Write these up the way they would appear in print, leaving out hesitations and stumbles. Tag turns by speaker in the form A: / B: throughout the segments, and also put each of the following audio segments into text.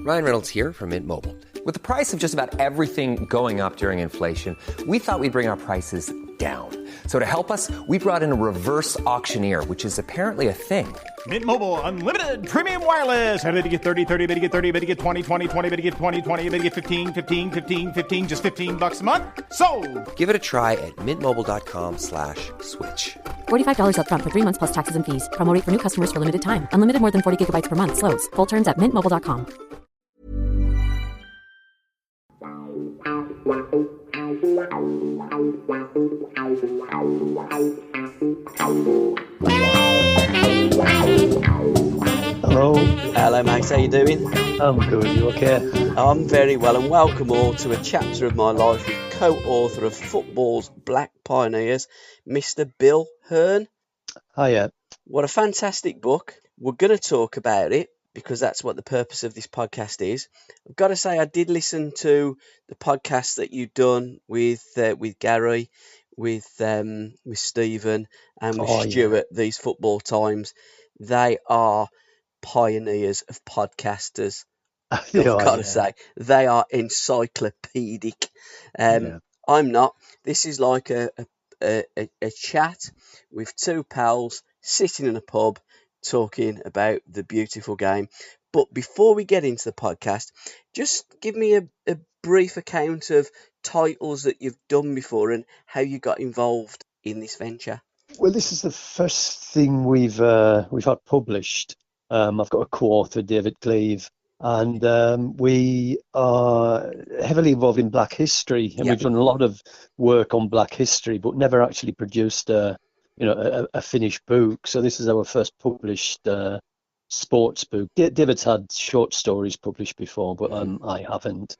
A: Ryan Reynolds here from Mint Mobile. With the price of just about everything going up during inflation, we thought we'd bring our prices down. So to help us, we brought in a reverse auctioneer, which is apparently a thing.
B: Mint Mobile Unlimited Premium Wireless. How to get 30, 30, bit to get 30, bit to get 20, 20, 20, bit to get 20, 20, bit to get 15, 15, 15, 15, just $15 a month? Sold!
A: Give it a try at mintmobile.com/switch.
C: $45 up front for 3 months plus taxes and fees. Promo rate for new customers for limited time. Unlimited more than 40 gigabytes per month. Slows full terms at mintmobile.com.
D: Hello Max, how you doing?
E: I'm good, you okay?
D: I'm very well, and welcome all to a chapter of my life with co-author of Football's Black Pioneers, Mr. Bill Hern.
E: Hiya.
D: What a fantastic book. We're going to talk about it because that's what the purpose of this podcast is. I've got to say, I did listen to the podcast that you've done with Gary, with Stephen, and with Stuart. Yeah. These Football Times, they are pioneers of podcasters. I've got to say, they are encyclopedic. I'm not. This is like a chat with two pals sitting in a pub talking about the beautiful game. But before we get into the podcast, just give me a brief account of titles that you've done before and how you got involved in this venture.
E: Well, this is the first thing we've had published. I've got a co-author, David Cleave, and we are heavily involved in Black history, and we've done a lot of work on Black history, but never actually produced a finished book. So this is our first published sports book. David's had short stories published before, but I haven't.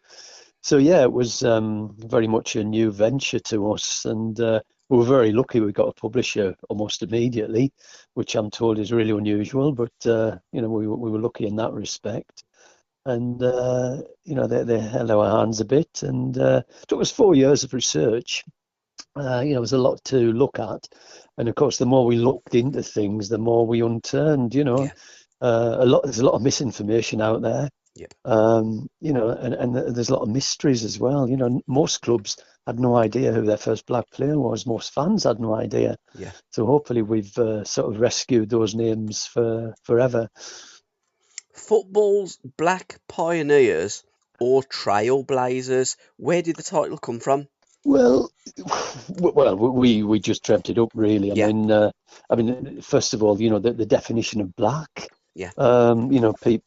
E: So yeah, it was very much a new venture to us, and we were very lucky. We got a publisher almost immediately, which I'm told is really unusual, but we were lucky in that respect. And they held our hands a bit, and it took us 4 years of research. There was a lot to look at, and of course, the more we looked into things, the more we unturned. There's a lot of misinformation out there. Yep. And there's a lot of mysteries as well. Most clubs had no idea who their first black player was. Most fans had no idea. Yeah. So hopefully we've sort of rescued those names for forever.
D: Football's Black Pioneers or Trailblazers. Where did the title come from?
E: Well, we just dreamt it up, really. I mean, first of all, the definition of black. Yeah.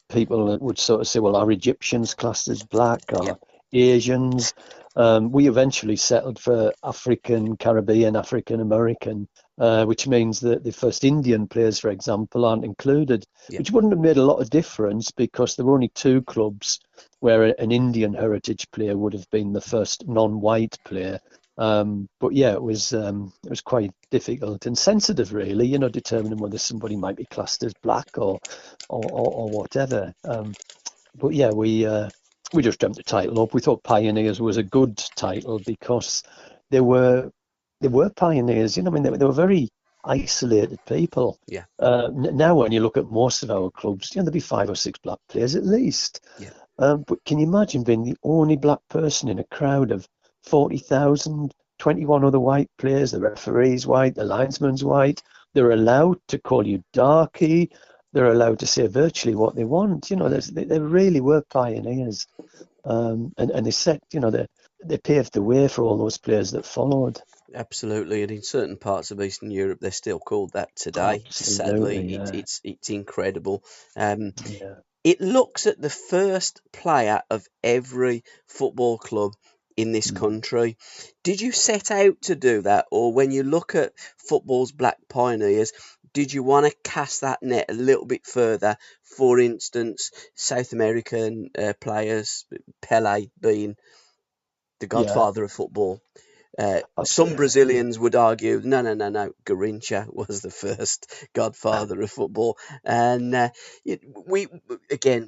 E: People would sort of say, well, are Egyptians classed as black, or Asians? We eventually settled for African, Caribbean, African American, which means that the first Indian players, for example, aren't included, which wouldn't have made a lot of difference because there were only two clubs where an Indian heritage player would have been the first non-white player. But yeah, it was quite difficult and sensitive, really, determining whether somebody might be classed as black or whatever. But yeah, we just dreamt the title up. We thought Pioneers was a good title because they were pioneers. They were very isolated people. Yeah. Now, when you look at most of our clubs, there'll be 5 or 6 black players at least. Yeah. But can you imagine being the only black person in a crowd of 40,000, 21 other white players, the referee's white, the linesman's white. They're allowed to call you darky. They're allowed to say virtually what they want. They really were pioneers. And they set, they paved the way for all those players that followed.
D: Absolutely. And in certain parts of Eastern Europe, they're still called that today. Absolutely, sadly, it's incredible. It looks at the first player of every football club in this country. Did you set out to do that, or when you look at Football's Black Pioneers, did you want to cast that net a little bit further? For instance, South American players, Pelé being the godfather of football. Some Brazilians would argue, no, Garrincha was the first godfather of football. And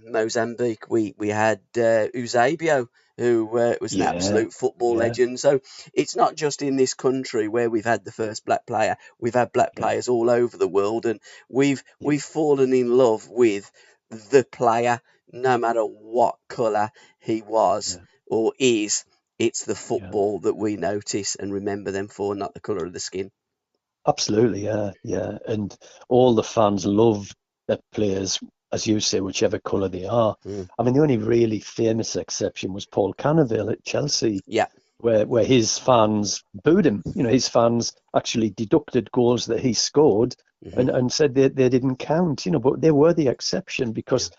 D: Mozambique, we had Eusebio, who was an absolute football legend. So it's not just in this country where we've had the first black player. We've had black players all over the world, and we've fallen in love with the player, no matter what colour he was or is, it's the football that we notice and remember them for, not the colour of the skin.
E: Absolutely, yeah. And all the fans love their players, as you say, whichever colour they are. I mean, the only really famous exception was Paul Cannavale at Chelsea.
D: Yeah.
E: Where his fans booed him. His fans actually deducted goals that he scored and said they didn't count, but they were the exception because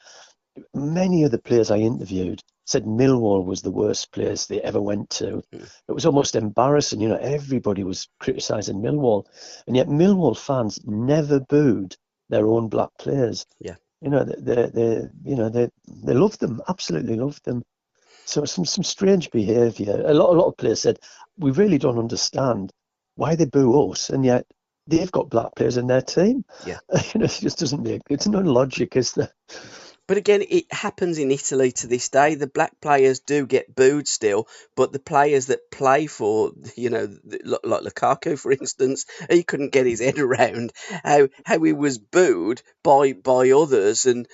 E: many of the players I interviewed said Millwall was the worst place they ever went to. It was almost embarrassing. Everybody was criticising Millwall, and yet Millwall fans never booed their own black players.
D: Yeah.
E: They loved them, absolutely loved them. So some strange behaviour. A lot of players said, we really don't understand why they boo us, and yet they've got black players in their team.
D: Yeah.
E: It just doesn't it's no logic, is there?
D: But again, it happens in Italy to this day. The black players do get booed still, but the players that play for, like Lukaku, for instance, he couldn't get his head around how he was booed by others and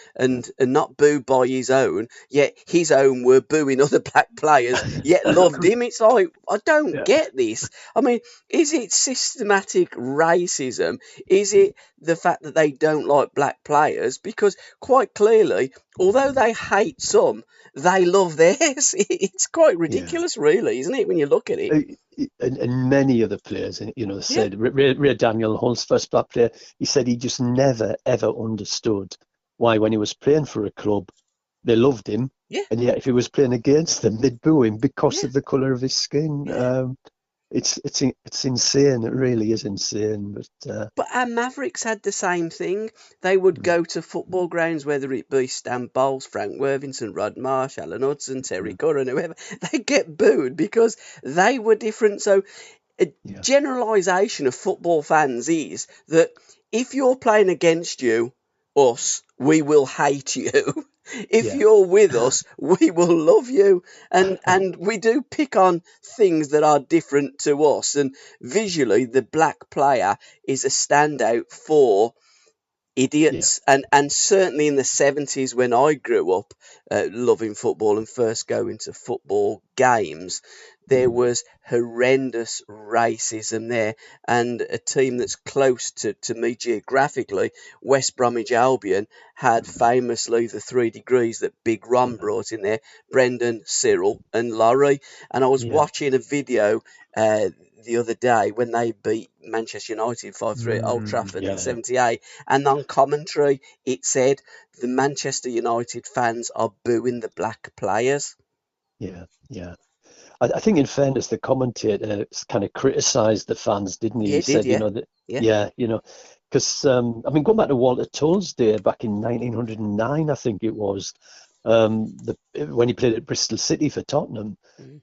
D: not booed by his own, yet his own were booing other black players, yet loved him. It's like, I don't get this. I mean, is it systematic racism? Is it the fact that they don't like black players? Because quite clearly, although they hate some, they love theirs. It's quite ridiculous, really, isn't it, when you look at it?
E: And many of the players, said, Ray Daniel Hull's first black player, he said he just never, ever understood why when he was playing for a club, they loved him.
D: Yeah.
E: And yet if he was playing against them, they'd boo him because of the colour of his skin.
D: Yeah.
E: It's insane. It really is insane.
D: But our Mavericks had the same thing. They would go to football grounds, whether it be Stan Bowles, Frank Worthington, Rod Marsh, Alan Hudson, Terry Curran, whoever. They get booed because they were different. So a generalisation of football fans is that if you're playing against us, we will hate you. If you're with us, we will love you. And we do pick on things that are different to us. And visually, the black player is a standout for idiots. And certainly in the 70s, when I grew up loving football and first going to football games, there was horrendous racism there. And a team that's close to me geographically, West Bromwich Albion, had famously the 3 degrees that Big Ron brought in there, Brendan, Cyril and Laurie. And I was watching a video the other day when they beat Manchester United 5-3 at Old Trafford in 78, and on commentary it said the Manchester United fans are booing the black players.
E: Yeah. I think, in fairness, the commentator kind of criticised the fans, didn't he?
D: He
E: said,
D: did,
E: because going back to Walter Tull's day back in 1909, I think it was, when he played at Bristol City for Tottenham,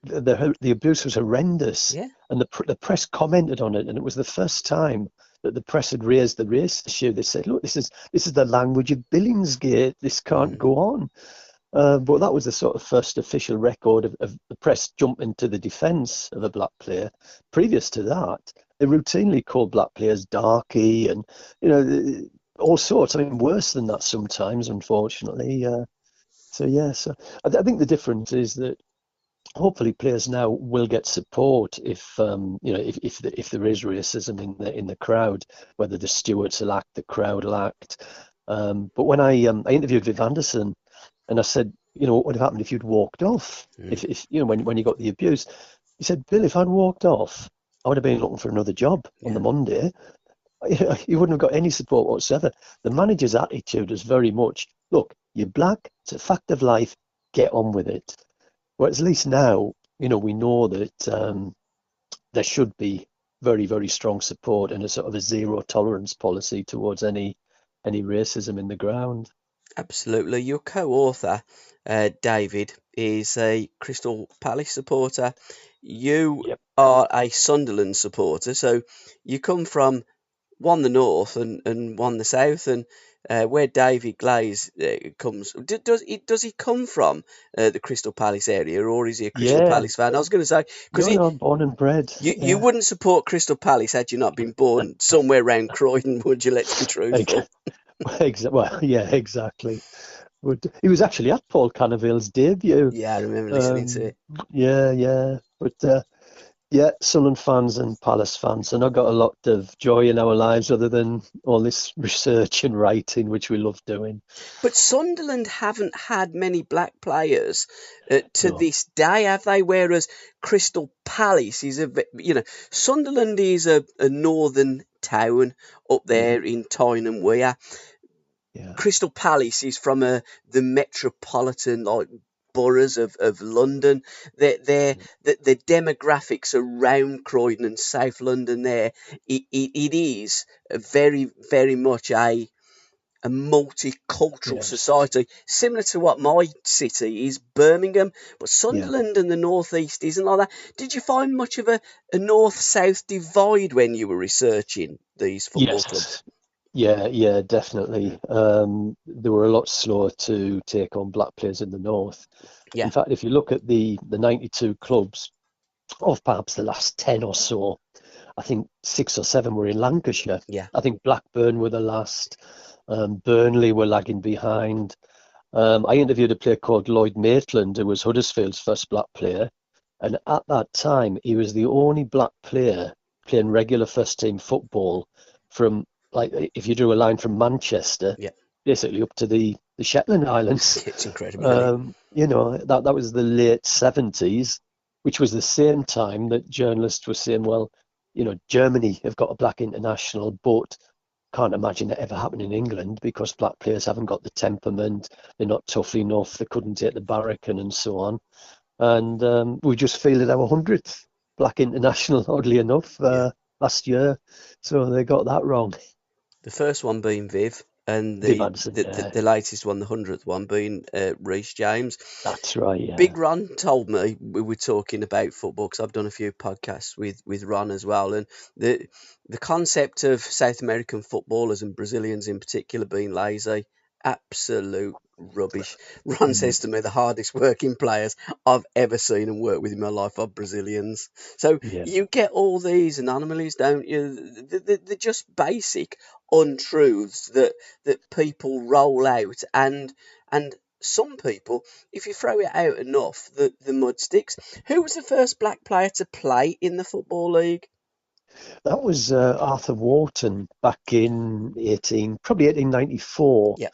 E: the abuse was horrendous, and the press commented on it, and it was the first time that the press had raised the race issue. They said, "Look, this is the language of Billingsgate. This can't go on." But that was the sort of first official record of the press jumping to the defence of a black player. Previous to that, they routinely called black players darky and, all sorts. I mean, worse than that sometimes, unfortunately. So I think the difference is that hopefully players now will get support if there is racism in the crowd, whether the stewards will act, the crowd will act. But when I interviewed Viv Anderson, and I said, what would have happened if you'd walked off? If when you got the abuse, he said, Bill, if I'd walked off, I would have been looking for another job on the Monday. You wouldn't have got any support whatsoever. The manager's attitude is very much, look, you're black, it's a fact of life, get on with it. Whereas at least now, we know that there should be very, very strong support and a sort of a zero tolerance policy towards any racism in the ground.
D: Absolutely. Your co-author, David, is a Crystal Palace supporter. You are a Sunderland supporter. So you come from one the north and one the south. And where David Glaze comes, does he come from the Crystal Palace area, or is he a Crystal Palace fan? I was going to say, because
E: I'm born and bred.
D: You wouldn't support Crystal Palace had you not been born somewhere around Croydon, would you? Let's be truthful.
E: Well, yeah, exactly. But he was actually at Paul Cannavale's debut.
D: Yeah, I remember listening to it.
E: Yeah. But yeah, Sunderland fans and Palace fans, and I've got a lot of joy in our lives other than all this research and writing, which we love doing.
D: But Sunderland haven't had many black players to
E: No.
D: this day, have they? Whereas Crystal Palace is Sunderland is a northern town up there in Tyne Wear.
E: Yeah.
D: Crystal Palace is from the metropolitan boroughs of London. The demographics around Croydon and South London there, it is very, very much a multicultural society, similar to what my city is, Birmingham. But Sunderland and the North East isn't like that. Did you find much of a North-South divide when you were researching these football clubs?
E: Yeah, definitely. They were a lot slower to take on black players in the North.
D: Yeah.
E: In fact, if you look at the 92 clubs, of perhaps the last 10 or so, I think 6 or 7 were in Lancashire.
D: Yeah.
E: I think Blackburn were the last. Burnley were lagging behind. I interviewed a player called Lloyd Maitland, who was Huddersfield's first black player. And at that time, he was the only black player playing regular first team football from, like, if you drew a line from Manchester, basically up to the Shetland Islands.
D: It's incredible.
E: That was the late 70s, which was the same time that journalists were saying, well, Germany have got a black international, but can't imagine it ever happening in England because black players haven't got the temperament, they're not tough enough, they couldn't take the barracan and so on. And we just fielded our 100th black international, oddly enough, last year. So they got that wrong.
D: The first one being Viv, and the latest one, the 100th one, being Reece James.
E: That's right, yeah.
D: Big Ron told me, we were talking about football, because I've done a few podcasts with Ron as well, and the concept of South American footballers and Brazilians in particular being lazy, absolute rubbish. Ron says to me, the hardest working players I've ever seen and worked with in my life are Brazilians. So you get all these anomalies, don't you? They're just basic untruths that people roll out, and some people, if you throw it out enough, the mud sticks. Who was the first black player to play in the Football League?
E: That was Arthur Wharton back in 1894.
D: Yeah.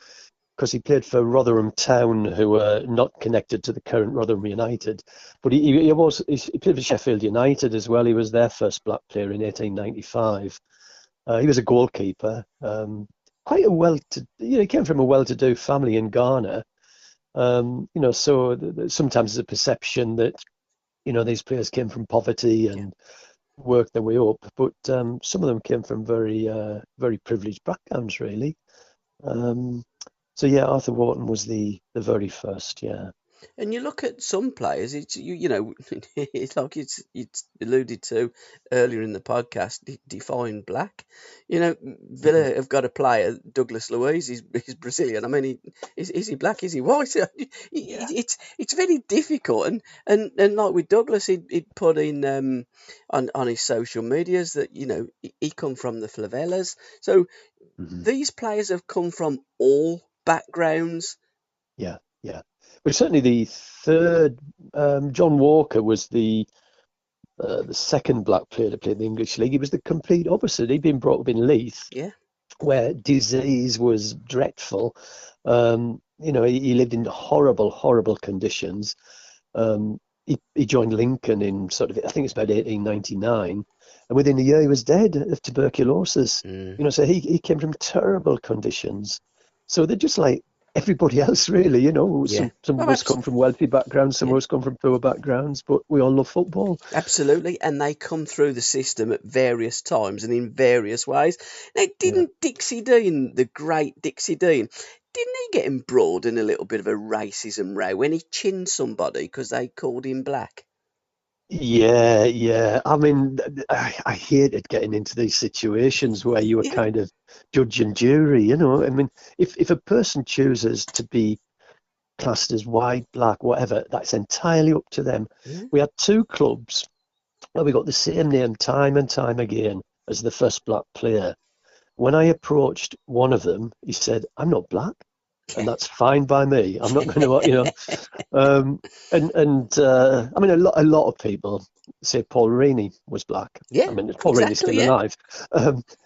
E: Because he played for Rotherham Town, who were not connected to the current Rotherham United. But he played for Sheffield United as well. He was their first black player in 1895. He was a goalkeeper. Quite he came from a well-to-do family in Ghana. So sometimes there's a perception that, these players came from poverty and worked their way up. But some of them came from very, very privileged backgrounds, really. So Arthur Wharton was the very first,
D: And you look at some players, it's it's like it's alluded to earlier in the podcast, define black. Villa have got a player, Douglas Luiz, he's Brazilian. I mean, is he black? Is he white? It's very difficult. And like with Douglas, he'd put in on his social medias that he come from the favelas. So these players have come from all backgrounds.
E: Yeah. But certainly the third, John Walker was the second black player to play in the English League. He was the complete opposite. He'd been brought up in Leith, where disease was dreadful. He lived in horrible conditions. He joined Lincoln in I think it's about 1899, and within a year he was dead of tuberculosis. So he came from terrible conditions. So they're just like everybody else, really, Some of us come from wealthy backgrounds, some of us come from poor backgrounds, but we all love football.
D: Absolutely, and they come through the system at various times and in various ways. Now, didn't Dixie Dean, the great Dixie Dean, didn't he get embroiled in a little bit of a racism row when he chinned somebody because they called him black?
E: Yeah. I mean, I hated getting into these situations where you were kind of judge and jury, I mean, if a person chooses to be classed as white, black, whatever, that's entirely up to them. We had 2 clubs where we got the same name time and time again as the first black player. When I approached one of them, he said, "I'm not black." and that's fine by me. I'm not going to, I mean, a lot of people say Paul Rainey was black.
D: Yeah,
E: I mean, Paul Rainey's still alive.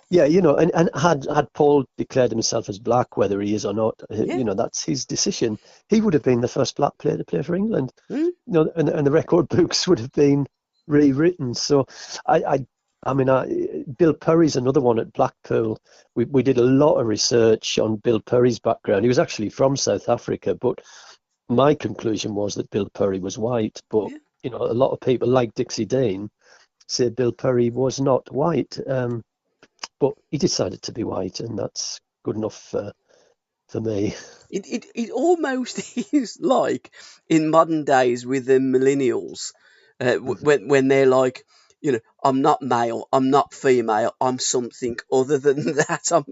E: Yeah, and had Paul declared himself as black, whether he is or not, that's his decision. He would have been the first black player to play for England. And the record books would have been rewritten. So Bill Purry's another one at Blackpool. We did a lot of research on Bill Purry's background. He was actually from South Africa, but my conclusion was that Bill Purry was white. But a lot of people like Dixie Dean say Bill Purry was not white, but he decided to be white, and that's good enough for me.
D: It almost is like in modern days with the millennials, when they're like, I'm not male, I'm not female, I'm something other than that.
E: How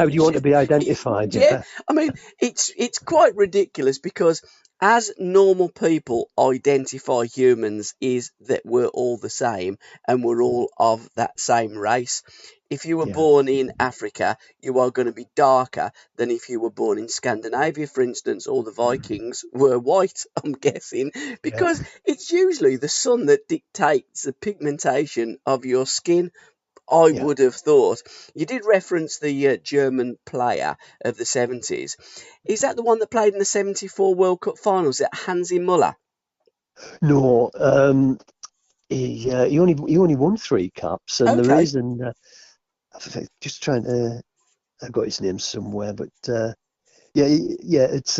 E: do you want to be identified?
D: Yeah, I mean, it's quite ridiculous because as normal people identify humans is that we're all the same and we're all of that same race. If you were born in Africa, you are going to be darker than if you were born in Scandinavia, for instance, or the Vikings were white, I'm guessing, because it's usually the sun that dictates the pigmentation of your skin. I would have thought. You did reference the German player of the 70s. Is that the one that played in the 74 World Cup finals? Is that Hansi Müller?
E: No, he only won 3 caps, and the reason just trying to, I got his name somewhere, but it's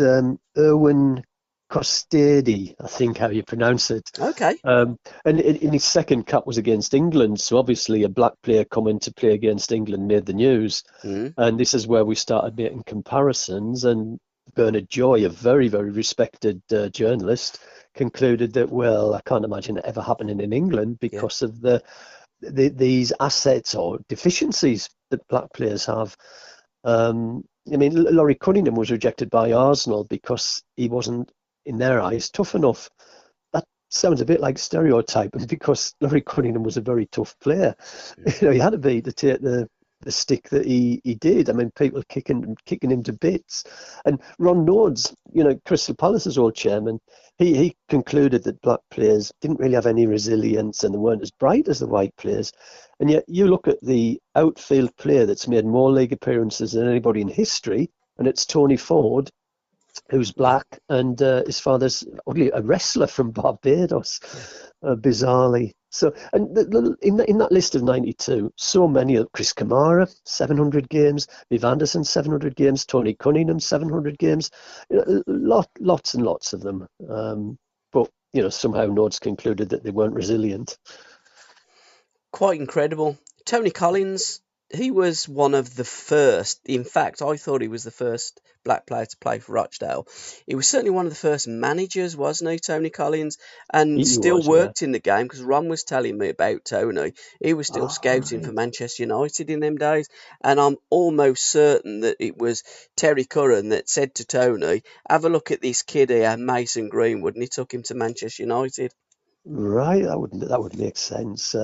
E: Erwin Costedi, I think how you pronounce it.
D: Okay.
E: And in his second cap was against England, so obviously a black player coming to play against England made the news. And this is where we started making comparisons, and Bernard Joy, a very, very respected journalist, concluded that, well, I can't imagine it ever happening in England because of these assets or deficiencies that black players have. Laurie Cunningham was rejected by Arsenal because he wasn't, in their eyes, tough enough. That sounds a bit like stereotyping because Laurie Cunningham was a very tough player. He had to be to take the stick that he did. I mean, people kicking him to bits. And Ron Nodes, Crystal Palace's old chairman, he concluded that black players didn't really have any resilience and they weren't as bright as the white players. And yet you look at the outfield player that's made more league appearances than anybody in history, and it's Tony Ford, who's black, and his father's only a wrestler from Barbados, bizarrely. So, and in that list of 92, so many of Chris Kamara, 700 games, Viv Anderson, 700 games, Tony Cunningham, 700 games, lots and lots of them. But somehow Nodes concluded that they weren't resilient.
D: Quite incredible. Tony Collins, he was one of the first. In fact, I thought he was the first black player to play for Rochdale. He was certainly one of the first managers, wasn't he, Tony Collins? And he still worked in the game, because Ron was telling me about Tony. He was still scouting for Manchester United in them days. And I'm almost certain that it was Terry Curran that said to Tony, have a look at this kid here, Mason Greenwood, and he took him to Manchester United.
E: Right, that would make sense.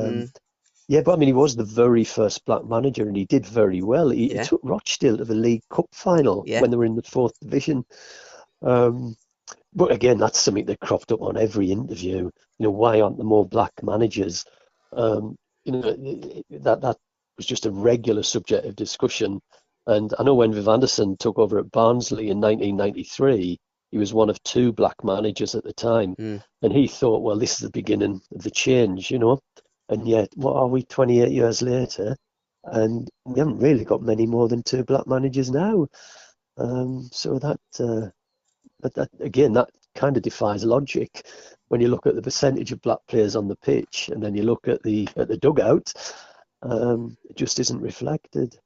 E: Yeah, but I mean, he was the very first black manager, and he did very well. He took Rochdale to the League Cup final when they were in the 4th division. But again, that's something that cropped up on every interview. Why aren't there more black managers? That was just a regular subject of discussion. And I know when Viv Anderson took over at Barnsley in 1993, he was one of 2 black managers at the time, and he thought, well, this is the beginning of the change, And yet, what are we, 28 years later? And we haven't really got many more than 2 black managers now. So that again, that kind of defies logic when you look at the percentage of black players on the pitch, and then you look at the dugout. It just isn't reflected.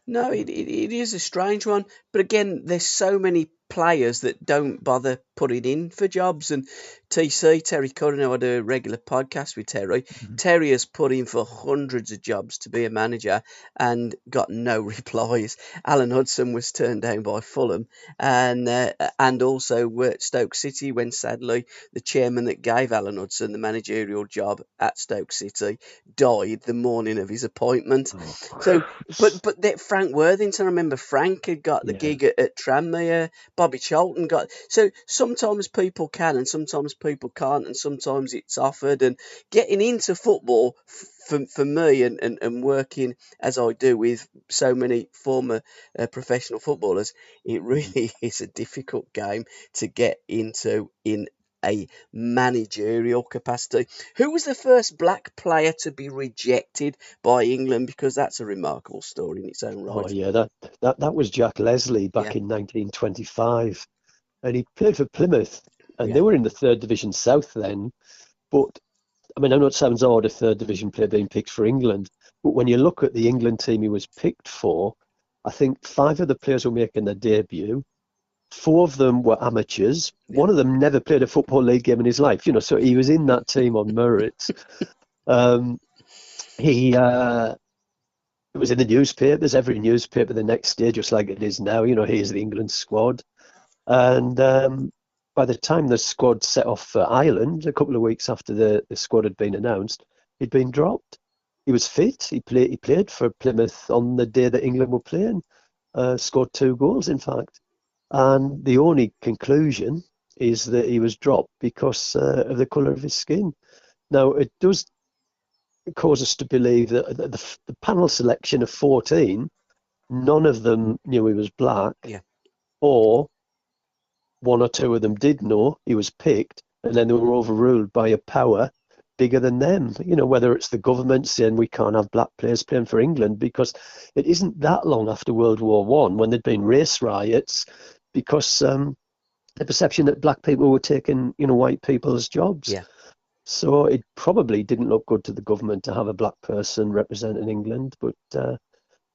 D: No, it is a strange one. But again, there's so many players that don't bother putting in for jobs. And Terry Curran, I do a regular podcast with Terry. Terry has put in for hundreds of jobs to be a manager and got no replies. Alan Hudson was turned down by Fulham and also Stoke City, when sadly the chairman that gave Alan Hudson the managerial job at Stoke City died the morning of his appointment. So, but Frank Worthington. I remember Frank had got the gig at Tranmere. Bobby Charlton got. So sometimes people can and sometimes people can't, and sometimes it's offered. And getting into football for me and working as I do with so many former professional footballers, it really is a difficult game to get into in a managerial capacity. Who was the first black player to be rejected by England? Because that's a remarkable story in its own right.
E: Oh yeah, that was Jack Leslie back in 1925, and he played for Plymouth, and they were in the third division south then. But I mean, I know it sounds odd a third division player being picked for England, but when you look at the England team he was picked for, I think 5 of the players were making their debut. 4 of them were amateurs. One of them never played a Football League game in his life, so he was in that team on merit. It was in the newspapers, every newspaper the next day, just like it is now. Here's the England squad. And by the time the squad set off for Ireland, a couple of weeks after the squad had been announced, he'd been dropped. He was fit. He played for Plymouth on the day that England were playing. Scored 2 goals, in fact. And the only conclusion is that he was dropped because of the colour of his skin. Now, it does cause us to believe that the panel selection of 14, none of them knew he was black, or 1 or 2 of them did know he was picked, and then they were overruled by a power bigger than them. Whether it's the government saying we can't have black players playing for England, because it isn't that long after World War One when there'd been race riots because the perception that black people were taking white people's jobs. So it probably didn't look good to the government to have a black person representing England. But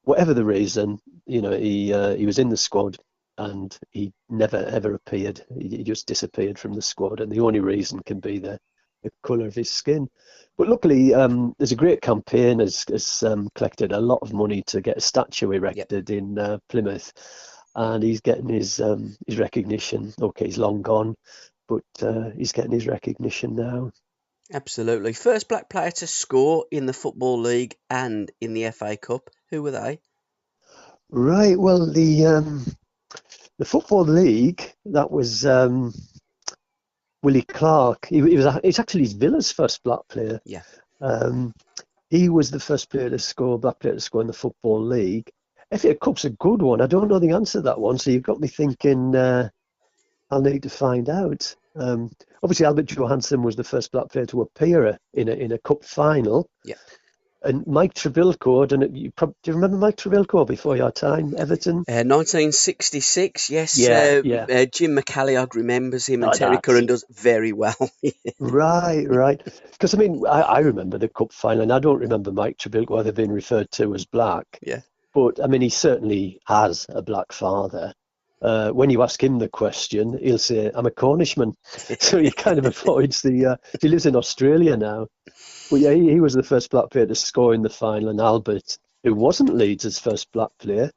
E: whatever the reason, he was in the squad and he never ever appeared. He just disappeared from the squad, and the only reason can be the colour of his skin. But luckily, there's a great campaign has collected a lot of money to get a statue erected in Plymouth, and he's getting his recognition. Okay, he's long gone, but he's getting his recognition now.
D: Absolutely. First black player to score in the Football League and in the FA Cup. Who were they?
E: Right. Well, the Football League, that was Willie Clark. It's actually Villa's first black player. He was the first black player to score in the Football League. FA Cup's a good one. I don't know the answer to that one, so you've got me thinking I'll need to find out. Obviously, Albert Johansson was the first black player to appear in a cup final. And Mike Trebilcourt, do you remember Mike Trebilcourt before your time, Everton?
D: 1966, yes. Jim McCalliog remembers him, and Terry Curran does very well.
E: Right. Because, I remember the cup final, and I don't remember Mike Trebilcourt ever being referred to as black. But, he certainly has a black father. When you ask him the question, he'll say, I'm a Cornishman. So he kind of avoids he lives in Australia now. But yeah, he was the first black player to score in the final, and Albert, who wasn't Leeds' first black player,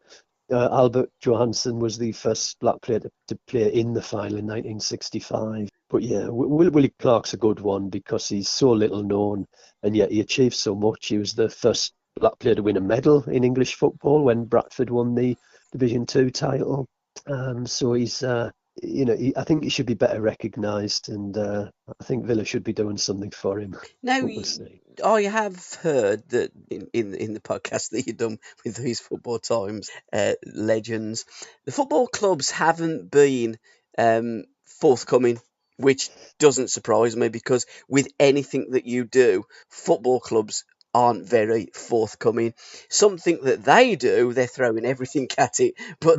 E: Albert Johansson was the first black player to play in the final in 1965. But yeah, Willie Clark's a good one because he's so little known, and yet he achieved so much. He was the first black player to win a medal in English football when Bradford won the Division 2 title. So he's, I think he should be better recognised, and I think Villa should be doing something for him.
D: Now, I have heard that in the podcast that you've done with these Football Times legends, the football clubs haven't been forthcoming, which doesn't surprise me, because with anything that you do, football clubs aren't very forthcoming. Something that they do, they're throwing everything at it. But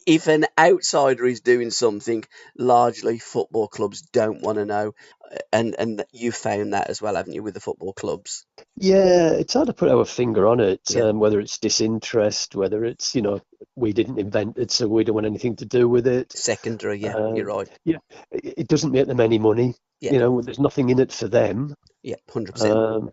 D: if an outsider is doing something, largely football clubs don't want to know. And you found that as well, haven't you, with the football clubs?
E: Yeah, it's hard to put our finger on it, whether it's disinterest, whether it's, we didn't invent it, so we don't want anything to do with it.
D: Secondary, you're right.
E: Yeah, it doesn't make them any money. There's nothing in it for them.
D: 100%.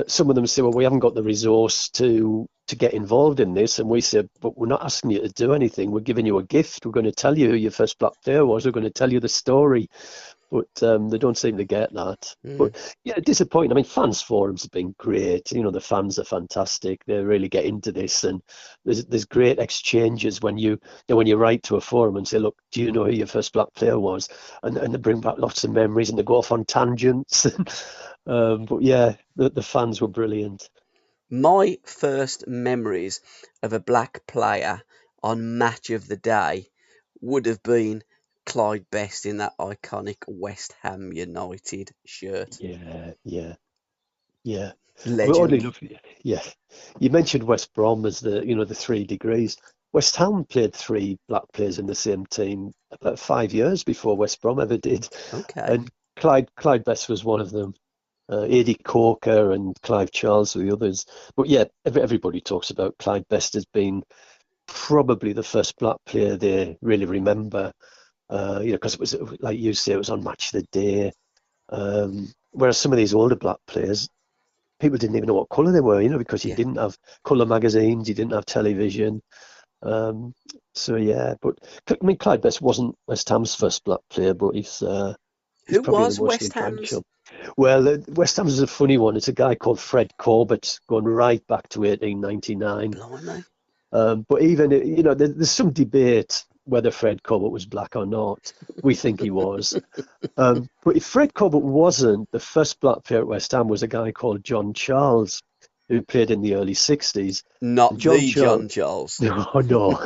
E: Some of them say, well, we haven't got the resource to get involved in this. And we say, but we're not asking you to do anything. We're giving you a gift. We're going to tell you who your first black player was. We're going to tell you the story. but they don't seem to get that.
D: Mm.
E: But yeah, disappointing. I mean, fans forums have been great. You know, the fans are fantastic. They really get into this, and there's great exchanges when you write to a forum and say, look, do you know who your first black player was? And they bring back lots of memories, and they go off on tangents. But yeah, the fans were brilliant.
D: My first memories of a black player on Match of the Day would have been Clyde Best in that iconic West Ham United shirt.
E: Yeah. Well, oddly
D: Legend.
E: enough, yeah, you mentioned West Brom as the 3 degrees. West Ham played 3 black players in the same team about 5 years before West Brom ever did,
D: Okay.
E: and Clyde Best was one of them. Eddie Corker and Clive Charles were the others. But yeah, everybody talks about Clyde Best as being probably the first black player they really remember. Because it was, like you say, it was on Match of the Day. Whereas some of these older black players, people didn't even know what colour they were, because you didn't have colour magazines, you didn't have television. So yeah, but I mean, Clyde Best wasn't West Ham's first black player, but he's
D: Who
E: probably
D: was
E: the most
D: West Ham's?
E: influential. Well, West Ham's is a funny one. It's a guy called Fred Corbett, going right back to 1899.
D: Blimey.
E: But even, there's some debate whether Fred Corbett was black or not. We think he was. But if Fred Corbett wasn't, the first black player at West Ham was a guy called John Charles, who played in the early 60s.
D: Not John Charles.
E: No.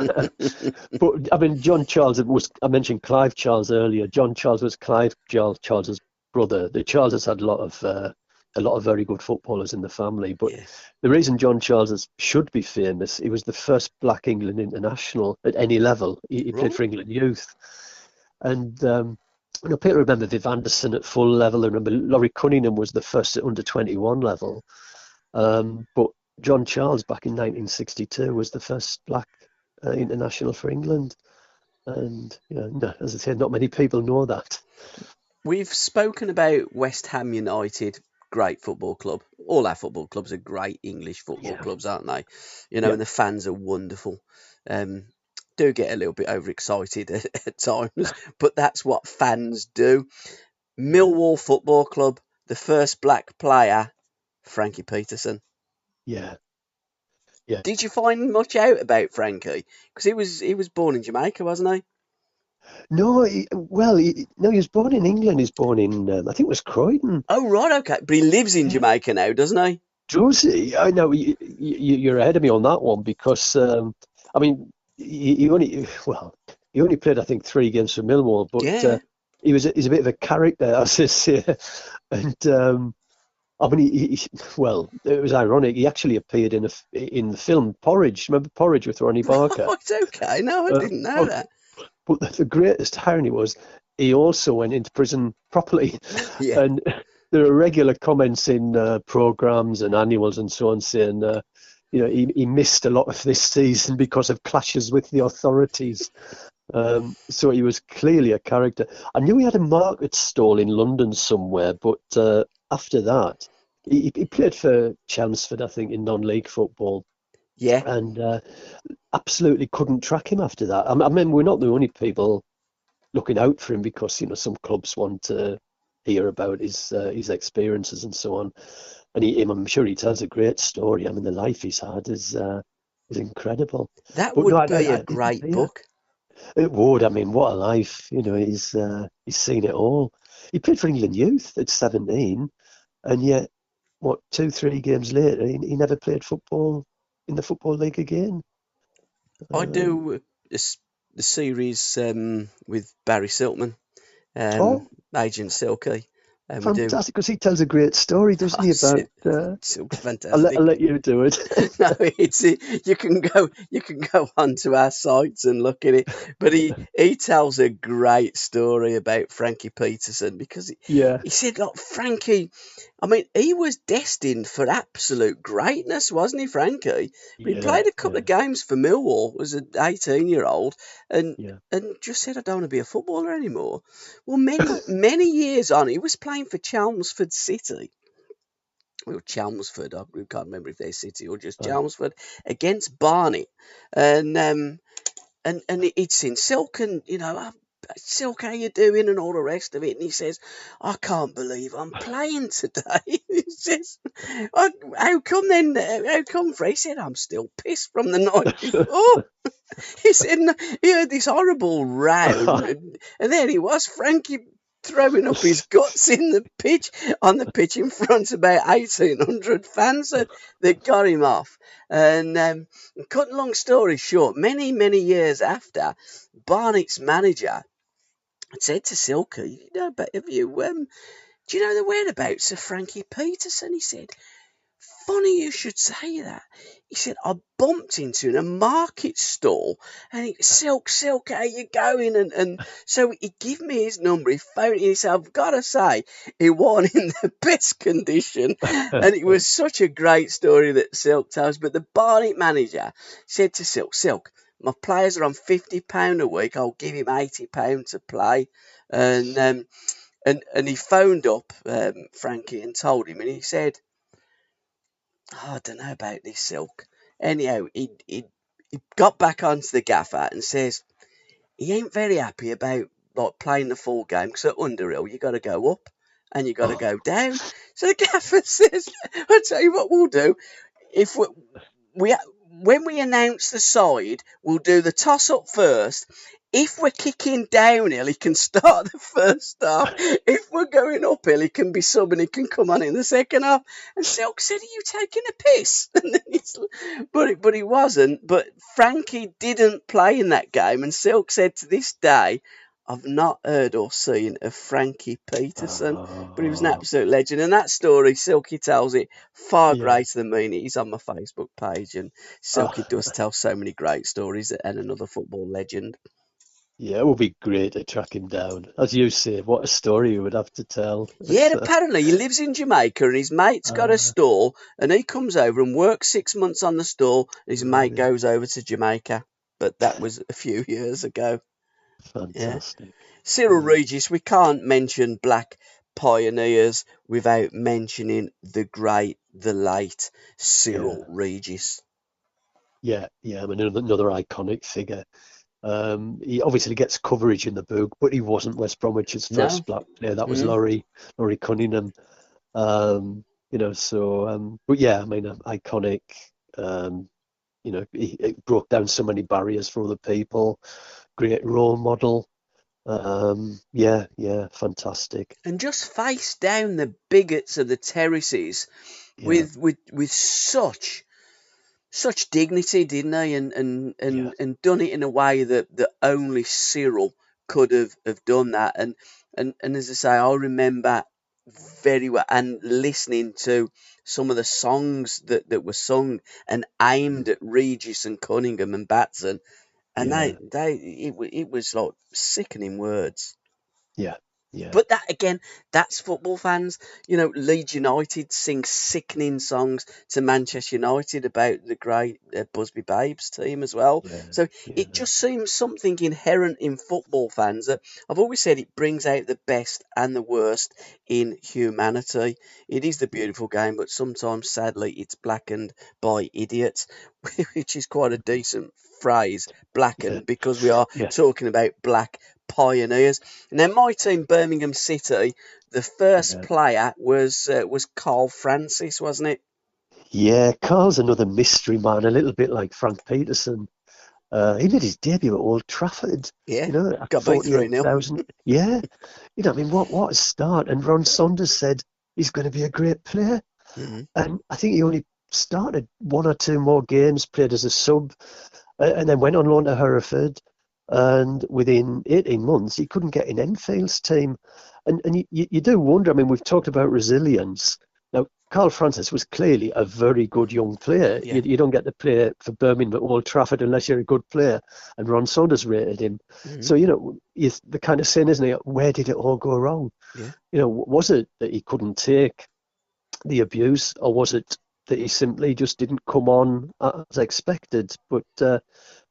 E: But, I mean, John Charles, I mentioned Clive Charles earlier. John Charles was Clive Charles's brother. The Charleses had a lot of very good footballers in the family. But the reason John Charles should be famous, he was the first black England international at any level. He played for England youth. And people remember Viv Anderson at full level. I remember Laurie Cunningham was the first at under 21 level. But John Charles back in 1962 was the first black international for England. And, as I said, not many people know that.
D: We've spoken about West Ham United, great football club. All our football clubs are great English football clubs, aren't they? And the fans are wonderful. Do get a little bit overexcited at times, but that's what fans do. Millwall Football Club, the first black player, Frankie Peterson.
E: Yeah.
D: Did you find much out about Frankie? Because he was born in Jamaica, wasn't he?
E: No, he was born in England. He's born in, I think it was Croydon.
D: Oh, right, okay. But he lives in Jamaica now, doesn't he?
E: Does he? I know you're ahead of me on that one because, I mean, he only played, I think, 3 games for Millwall, but he's a bit of a character, as I say. And I mean, it was ironic. He actually appeared in the film Porridge. Remember Porridge with Ronnie Barker?
D: Oh, it's okay. No, I didn't know that.
E: But the greatest irony was he also went into prison properly.
D: Yeah.
E: And there are regular comments in programmes and annuals and so on saying, he missed a lot of this season because of clashes with the authorities. So he was clearly a character. I knew he had a market stall in London somewhere, but after that, he played for Chelmsford, I think, in non-league football.
D: Yeah.
E: And absolutely couldn't track him after that. I mean, we're not the only people looking out for him because, some clubs want to hear about his experiences and so on. And I'm sure he tells a great story. I mean, the life he's had is incredible.
D: That would be a great book.
E: It would. I mean, what a life. He's seen it all. He played for England youth at 17, and yet, 2-3 games later, he never played football in the Football League again.
D: I do the series with Barry Siltman, Agent Silky.
E: Fantastic, because he tells a great story, doesn't he? About
D: Silk's fantastic.
E: I'll let you do it.
D: No, you can go onto our sites and look at it. But he tells a great story about Frankie Peterson because he said, look, Frankie, I mean, he was destined for absolute greatness, wasn't he, Frankie? But he played a couple of games for Millwall as an 18-year-old and just said, I don't want to be a footballer anymore. Well, many years on, he was playing for Chelmsford City. Well, Chelmsford, I can't remember if they're City or just Chelmsford, against Barnet. And he'd seen Silk and, Silk, how you doing, and all the rest of it. And he says, I can't believe I'm playing today. He says, how come then? How come, Fred? He said, I'm still pissed from the night before. He said, he heard this horrible row, and there he was, Frankie, throwing up his guts on the pitch in front of about 1,800 fans that got him off. And cutting long story short, many years after, Barnett's manager said to Silky, do you know the whereabouts of Frankie Peterson? He said, funny you should say that. He said, I bumped into in a market stall, and he, Silk, how you going? And so he gave me his number. He phoned it. He said, I've got to say, he wasn't in the best condition. And it was such a great story that Silk tells. But the Barnet manager said to Silk, my players are on £50 a week. I'll give him £80 to play. And he phoned up Frankie and told him, and he said, I don't know about this, Silk. Anyhow, he got back onto the gaffer and says he ain't very happy about playing the full game, because at Underhill you got to go up and you got to go down. So the gaffer says, I'll tell you what we'll do. If when we announce the side, we'll do the toss-up first. If we're kicking downhill, he can start the first half. If we're going uphill, he can be sub and he can come on in the second half. And Silk said, are you taking a piss? And then but he wasn't. But Frankie didn't play in that game. And Silk said, to this day, I've not heard or seen of Frankie Peterson. But he was an absolute legend. And that story, Silky tells it far greater than me. He's on my Facebook page. And Silky does tell so many great stories, and another football legend.
E: Yeah, it would be great to track him down. As you say, what a story he would have to tell.
D: Yeah, apparently he lives in Jamaica and his mate's got a store, and he comes over and works 6 months on the store, and his mate goes over to Jamaica. But that was a few years ago.
E: Fantastic.
D: Yeah. Cyril Regis, we can't mention Black Pioneers without mentioning the late Cyril Regis.
E: Yeah, I mean, another iconic figure. He obviously gets coverage in the book, but he wasn't West Bromwich's first black player. That was Laurie Cunningham. But yeah, I mean, iconic. He broke down so many barriers for other people. Great role model. Fantastic.
D: And just faced down the bigots of the terraces with such dignity, didn't he? And done it in a way that only Cyril could have done that. And as I say, I remember very well and listening to some of the songs that were sung and aimed at Regis and Cunningham and Batson, and it was like sickening words.
E: Yeah.
D: But that again, that's football fans. Leeds United sing sickening songs to Manchester United about the great Busby Babes team as well. So it just seems something inherent in football fans that I've always said it brings out the best and the worst in humanity. It is the beautiful game, but sometimes, sadly, it's blackened by idiots, which is quite a decent phrase, blackened, because we are talking about black pioneers. And then my team, Birmingham City, the first player was Carl Francis, wasn't it?
E: Yeah, Carl's another mystery man, a little bit like Frank Peterson. He made his debut at Old Trafford.
D: Yeah, got beat 3-0.
E: Yeah, I mean, what a start! And Ron Saunders said he's going to be a great player, and I think he only started one or two more games, played as a sub, and then went on loan to Hereford. And within 18 months, he couldn't get in Enfield's team. And you do wonder, I mean, we've talked about resilience. Now, Carl Francis was clearly a very good young player.
D: Yeah.
E: You don't get to play for Birmingham at Old Trafford unless you're a good player. And Ron Saunders rated him. So, the kind of saying, isn't it, where did it all go wrong?
D: Yeah.
E: Was it that he couldn't take the abuse, or was it that he simply just didn't come on as expected? But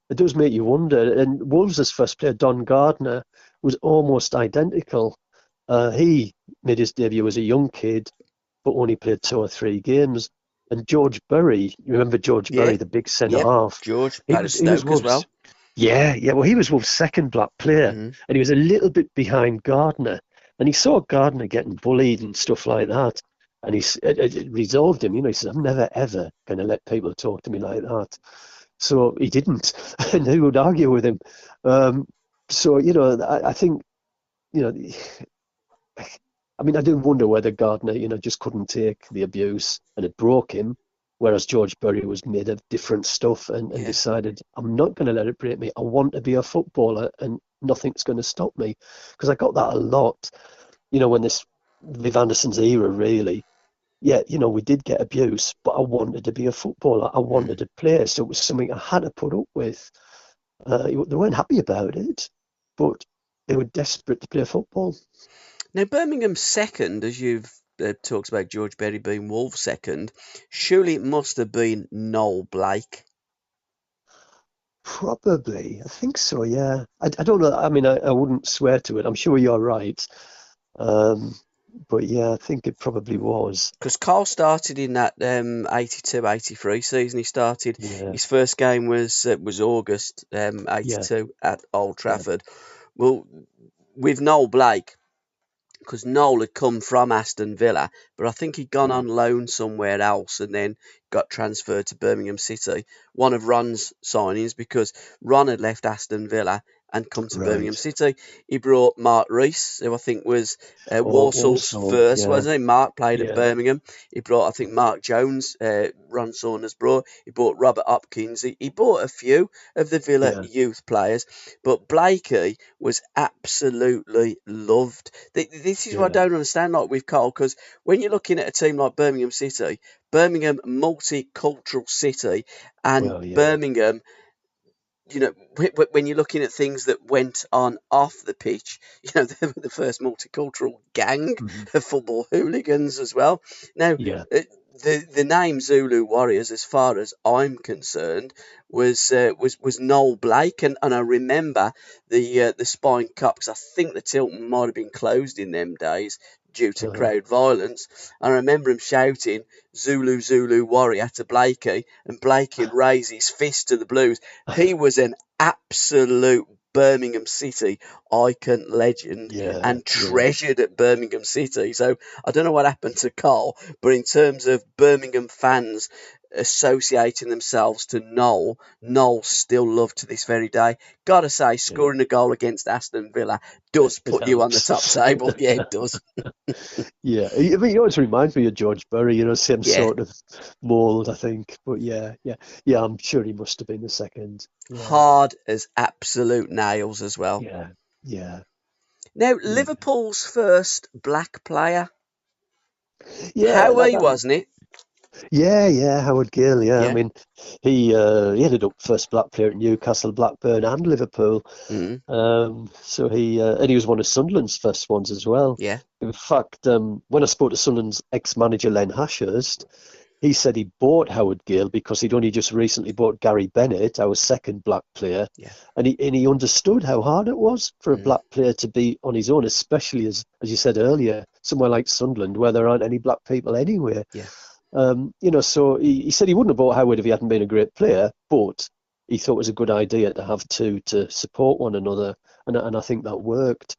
E: it does make you wonder. And Wolves' first player, Don Gardner, was almost identical. He made his debut as a young kid, but only played 2 or 3 games. And George Berry, you remember George Berry, the big centre-half?
D: George, he was Stoke as well.
E: Yeah. Well, he was Wolves' second black player, and he was a little bit behind Gardner. And he saw Gardner getting bullied and stuff like that. And it resolved him. He said, I'm never, ever going to let people talk to me like that. So he didn't. And who would argue with him? So, I think, I do wonder whether Gardner, just couldn't take the abuse and it broke him. Whereas George Berry was made of different stuff and decided, I'm not going to let it break me. I want to be a footballer and nothing's going to stop me. Because I got that a lot, when this Viv Anderson's era, really. Yeah, we did get abuse, but I wanted to be a footballer. I wanted to play. So it was something I had to put up with. They weren't happy about it, but they were desperate to play football.
D: Now, Birmingham's second, as you've talked about George Berry being Wolves' second, surely it must have been Noel Blake.
E: Probably. I think so, yeah. I don't know. I wouldn't swear to it. I'm sure you're right. But yeah, I think it probably was.
D: Because Carl started in that 82-83 season. He started.
E: Yeah.
D: His first game was August 82 at Old Trafford. Yeah. Well, with Noel Blake, because Noel had come from Aston Villa, but I think he'd gone on loan somewhere else and then got transferred to Birmingham City. One of Ron's signings, because Ron had left Aston Villa and come to Birmingham City. He brought Mark Rees, who I think was Walsall's first, wasn't he? Mark played at Birmingham. He brought, I think, Mark Jones, Ron Saunders brought. He brought Robert Hopkins. He brought a few of the Villa youth players. But Blakey was absolutely loved. This is what I don't understand, like with Carl, because when you're looking at a team like Birmingham City, Birmingham, multicultural city, and Birmingham, when you're looking at things that went on off the pitch, they were the first multicultural gang of football hooligans as well. Now, the name Zulu Warriors, as far as I'm concerned, was Noel Blake, and I remember the Spine Cup, because I think the Tilton might have been closed in them days due to crowd violence. I remember him shouting Zulu Zulu Warrior to Blakey, and Blakey would raise his fist to the Blues. He was an absolute Birmingham City icon, legend, and treasured at Birmingham City. So I don't know what happened to Carl, but in terms of Birmingham fans associating themselves to Noel still loved to this very day. Gotta say, scoring a goal against Aston Villa does put you on the top table. Yeah, it does.
E: Yeah, it always reminds me of George Berry, same sort of mould, I think. But yeah, I'm sure he must have been the second. Yeah.
D: Hard as absolute nails as well.
E: Yeah.
D: Now, Liverpool's first black player.
E: Yeah,
D: Howie, wasn't it?
E: Yeah, Howard Gill. Yeah, I mean, he ended up first black player at Newcastle, Blackburn, and Liverpool. So he was one of Sunderland's first ones as well.
D: Yeah.
E: In fact, when I spoke to Sunderland's ex-manager Len Hashurst, he said he bought Howard Gill because he'd only just recently bought Gary Bennett, our second black player, and he understood how hard it was for a black player to be on his own, especially as you said earlier, somewhere like Sunderland where there aren't any black people anywhere.
D: Yeah.
E: So he said he wouldn't have bought Howard if he hadn't been a great player, but he thought it was a good idea to have two to support one another, and I think that worked.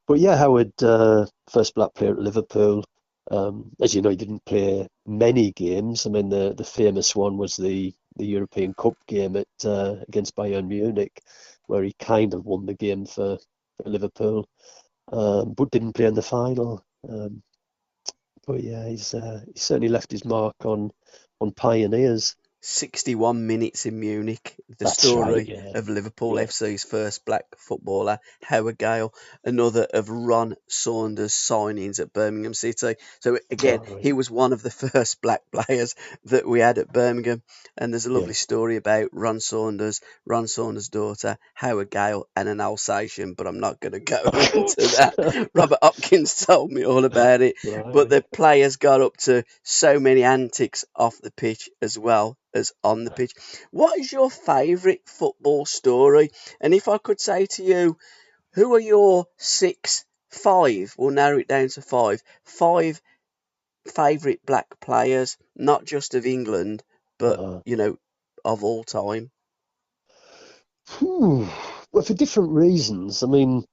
E: But yeah, Howard, first black player at Liverpool. As you know, he didn't play many games. I mean, the famous one was the European Cup game against Bayern Munich, where he kind of won the game for Liverpool, but didn't play in the final. But yeah, he certainly left his mark on pioneers.
D: 61 minutes in Munich, the story of Liverpool FC's first black footballer, Howard Gale, another of Ron Saunders' signings at Birmingham City. So again, he was one of the first black players that we had at Birmingham. And there's a lovely story about Ron Saunders' daughter, Howard Gale, and an Alsatian, but I'm not going to go into that. Robert Hopkins told me all about it. But the players got up to so many antics off the pitch as well as on the pitch. What is your favourite football story? And if I could say to you, who are your five, we'll narrow it down to five favourite black players, not just of England, but, of all time?
E: Well, for different reasons. I mean,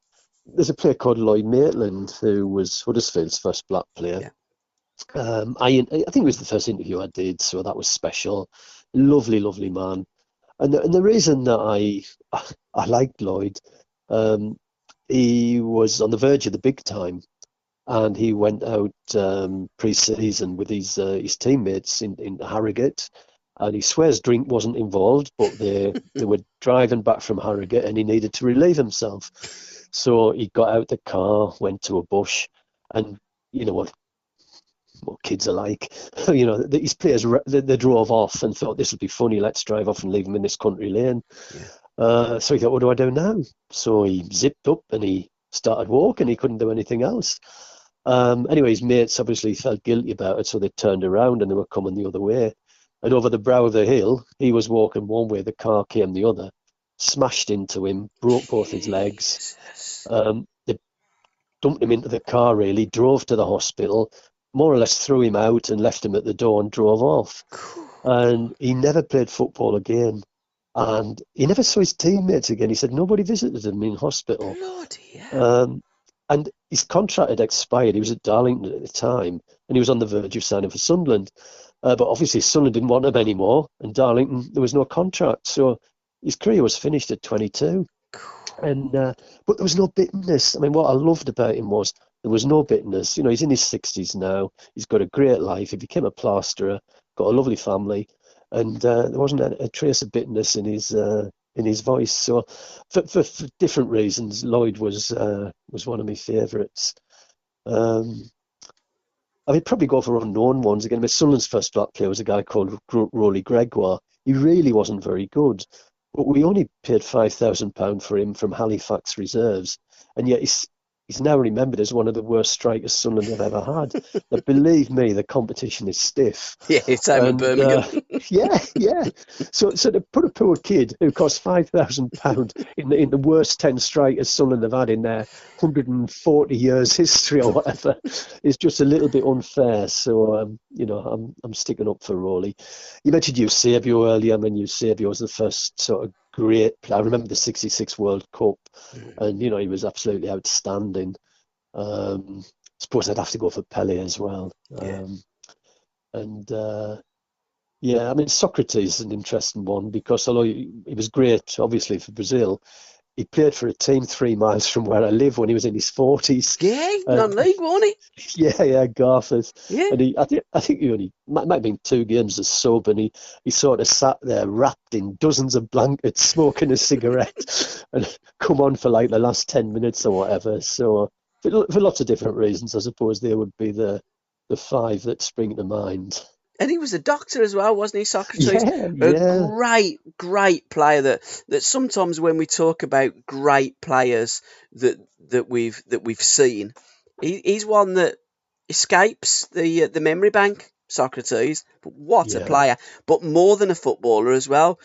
E: there's a player called Lloyd Maitland who was Huddersfield's first black player.
D: Yeah.
E: I think it was the first interview I did, so that was special. Lovely, lovely man. And the reason that I liked Lloyd, he was on the verge of the big time, and he went out pre-season with his teammates in Harrogate, and he swears drink wasn't involved, but they were driving back from Harrogate, and he needed to relieve himself. So he got out the car, went to a bush, and you know what kids are like. You know, these players, they drove off and thought this would be funny. Let's drive off and leave them in this country lane. Yeah. So he thought, what do I do now? So he zipped up and he started walking. He couldn't do anything else. Anyway, his mates obviously felt guilty about it, so they turned around and they were coming the other way. And over the brow of the hill, he was walking one way, the car came the other, smashed into him, broke both his legs. They dumped him into the car, really, drove to the hospital, more or less threw him out and left him at the door and drove off. And he never played football again. And he never saw his teammates again. He said nobody visited him in hospital.
D: Bloody hell.
E: And his contract had expired. He was at Darlington at the time, and he was on the verge of signing for Sunderland. But obviously Sunderland didn't want him anymore, and Darlington, there was no contract. So his career was finished at 22. And but there was no bitterness. I mean, what I loved about him was there was no bitterness. You know, he's in his 60s now. He's got a great life. He became a plasterer, got a lovely family, and there wasn't a trace of bitterness in his voice. So for different reasons, Lloyd was one of my favourites. I mean, probably go for unknown ones again. Sunderland's first black player was a guy called Rolly Gregoire. He really wasn't very good, but we only paid £5,000 for him from Halifax reserves, and yet he's now remembered as one of the worst strikers Sunderland have ever had. But believe me, the competition is stiff.
D: Yeah, it's over Birmingham.
E: Yeah. So to put a poor kid who cost £5,000 in the worst 10 strikers Sunderland have had in their 140 years history or whatever is just a little bit unfair. So you know, I'm sticking up for Rowley. You mentioned Eusebio earlier. I mean, Eusebio was the first sort of great. I remember the '66 World Cup, and you know, he was absolutely outstanding. Suppose I'd have to go for Pele as well. Yeah, I mean, Socrates is an interesting one because although he was great, obviously, for Brazil, he played for a team 3 miles from where I live when he was in his 40s.
D: Yeah, non-league, wasn't
E: he? Yeah, Garforth.
D: Yeah.
E: And I think he only might have been 2 games as sub, and he sort of sat there wrapped in dozens of blankets, smoking a cigarette, and come on for like the last 10 minutes or whatever. So for lots of different reasons, I suppose they would be the 5 that spring to mind.
D: And he was a doctor as well, wasn't he, Socrates?
E: Yeah.
D: A great player that sometimes when we talk about great players that we've seen, he's one that escapes the memory bank, Socrates. But what a player. But more than a footballer as well.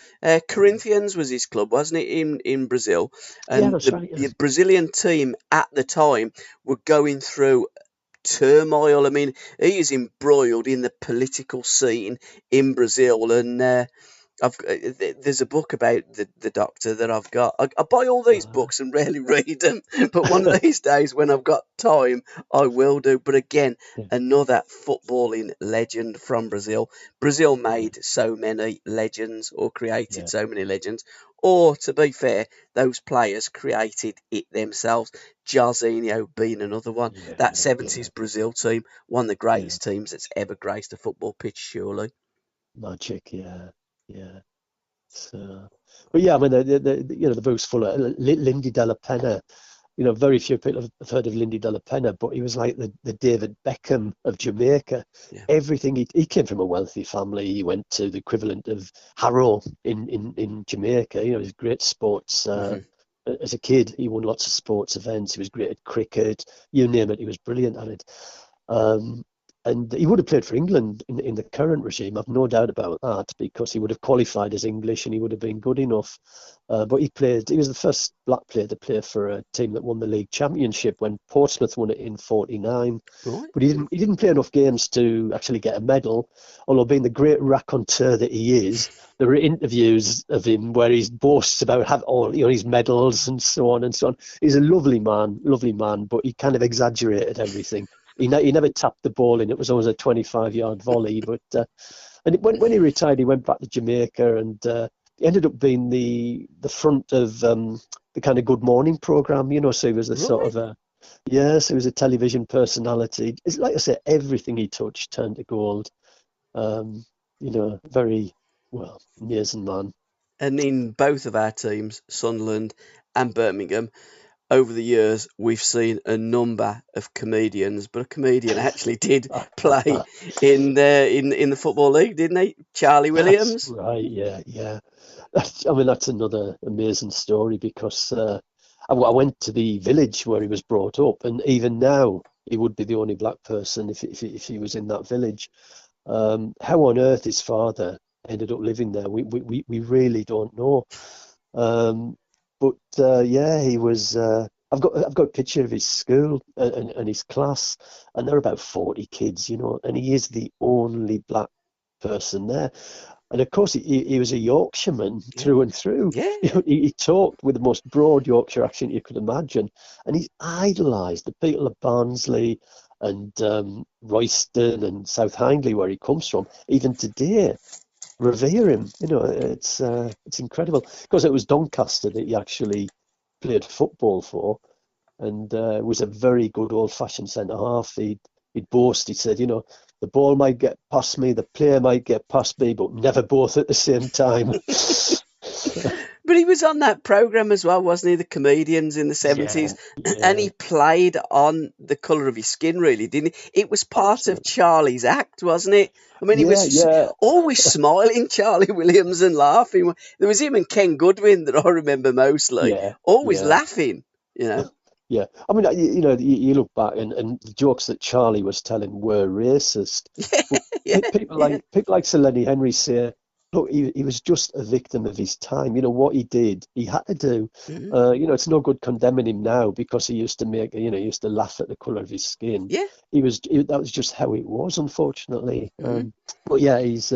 D: Corinthians was his club, wasn't it, in Brazil? And the Brazilian team at the time were going through turmoil. I mean, he is embroiled in the political scene in Brazil, and there's a book about the doctor that I've got. I buy all these books and rarely read them, but one of these days when I've got time, I will do. But again, another footballing legend from Brazil. Brazil made so many legends, or created so many legends, or to be fair, those players created it themselves. Jairzinho being another one. That 70s Brazil team, one of the greatest teams that's ever graced a football pitch, surely.
E: Magic, yeah. So, but yeah, I mean, the book's full of Lindy de la Pena. You know, very few people have heard of Lindy de la Pena, but he was like the David Beckham of Jamaica. Everything, he came from a wealthy family. He went to the equivalent of Harrow in Jamaica. You know, he was great sports. As a kid, he won lots of sports events. He was great at cricket. You name it, he was brilliant at it. And he would have played for England in the current regime, I've no doubt about that, because he would have qualified as English and he would have been good enough. But he was the first black player to play for a team that won the league championship when Portsmouth won it in '49.
D: Right.
E: But he didn't play enough games to actually get a medal. Although being the great raconteur that he is, there are interviews of him where he boasts about having all his medals and so on and so on. He's a lovely man, but he kind of exaggerated everything. He never tapped the ball in. It was always a 25-yard volley. But when he retired, he went back to Jamaica, and he ended up being the front of the kind of Good Morning program. So he was the sort of so he was a television personality. It's like I said, everything he touched turned to gold. Very amazing man.
D: And in both of our teams, Sunderland and Birmingham, over the years, we've seen a number of comedians, but a comedian actually did play in the Football League, didn't he? Charlie Williams.
E: That's right, yeah. That's another amazing story, because I went to the village where he was brought up, and even now he would be the only black person if he was in that village. How on earth his father ended up living there, we really don't know. He was. I've got a picture of his school and his class, and there are about 40 kids, and he is the only black person there. And of course, he was a Yorkshireman through and through.
D: Yeah.
E: He talked with the most broad Yorkshire accent you could imagine, and he's idolised. The people of Barnsley and Royston and South Hindley, where he comes from, even today, revere him. It's incredible. Because it was Doncaster that he actually played football for, and was a very good old-fashioned centre-half. He'd boast, he said, the ball might get past me, the player might get past me, but never both at the same time.
D: But he was on that programme as well, wasn't he? The Comedians in the 70s.
E: Yeah.
D: And he played on the colour of his skin, really, didn't he? It was part of Charlie's act, wasn't it? He was always smiling, Charlie Williams, and laughing. There was him and Ken Goodwin that I remember mostly. Always laughing,
E: Yeah. You look back and the jokes that Charlie was telling were racist. People like Sir Lenny Henry say, look, he was just a victim of his time. What he did, he had to do. It's no good condemning him now, because he used to he used to laugh at the colour of his skin.
D: Yeah.
E: That was just how it was, unfortunately. But yeah, he's